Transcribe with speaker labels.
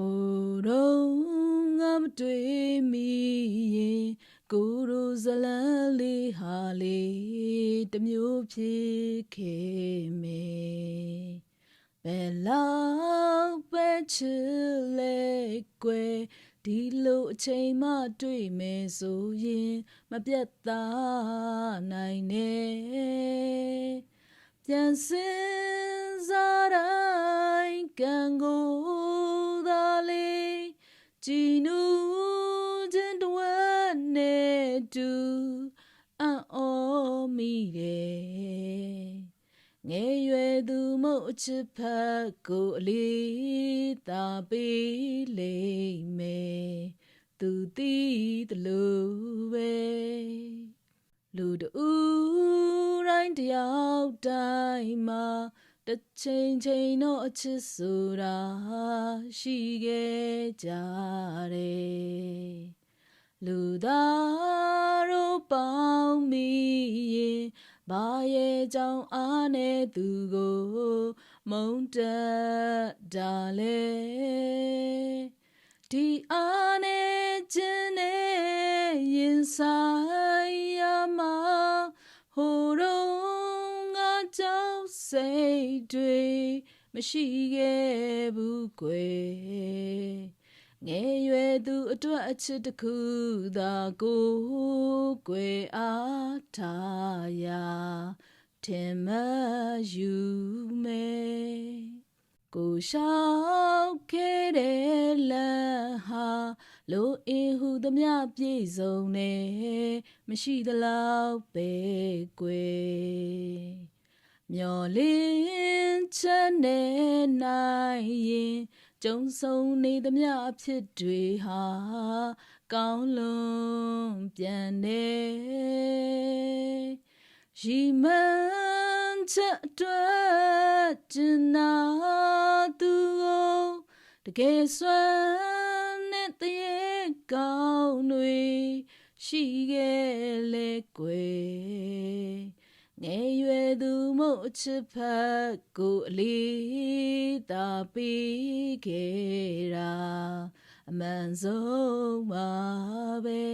Speaker 1: ဟိုတော့ငါမတွေ့မိရင်ကိုယ်တို့ဇလန်းလေးဟာလေးတစ်မျိုးဖြစ်ခဲ့မယ်ဘယ်လောက်ပဲချစ်လဲကွယ်ဒီလိုအချိန်မှတွေ့မယ်ဆိုရင်မပြတ်သားနိုင်နဲ့ပြန်စင်စားတိုင်းကံကိုသာလေးကြည်နူးခြင်းတဝက်နဲ့တူအံ့ဩမိတယ်ငယ်ရွယ်သူမုတ်အချစ်ဖက်ကိုအလေးသာပေးလိမ့်မယ်သူသိသလိုပဲလူတူတိုင်းတယောက်တိုင်းမှာတစ်ချိန်ချိန်တော့အချစ်ဆိုတာရှိခဲ့ကြတယ်လူသားတို့ပေါင်းမိရင်ဘာရဲ့ကြောင့်အားနဲ့သူကိုမုန်းတက်တာလဲဒီအားနဲ့ခြင်းနဲ့ရင်ဆိုင်ရမှာဟိုတော့ငါကြောင့်စိတ်တွေမရှိခဲ့ဘူးကွယ်ငယ်ရွယ်သူအတွက်အချစ်တစ်ခုသာကိုကွယ်အားထားရာထင်မှယူမယ်ကိုရှောက်ခဲ့တဲ့လမ်းဟာလိုအင်ဟုသမျှပြည့်စုံနေမရှိသလောက်ပဲကွယ်မျော်လင့်ချက်နဲ့နိုင်ရင်ကြုံဆုံးနေသမျှအဖြစ်တွေဟာကောင်းလွန်ပြန်နေရီမန်းချက်အတွက်ကျင်နာသူကိုတကယ်စွမ်းနဲ့တရေကောင်းတွေရှိခဲ့လေကွယ်ငယ်ရွယ်သူမုတ်အချစ်ဖက်ကိုအလေးသာပေးခဲ့တာအမှန်ဆုံးပါပဲ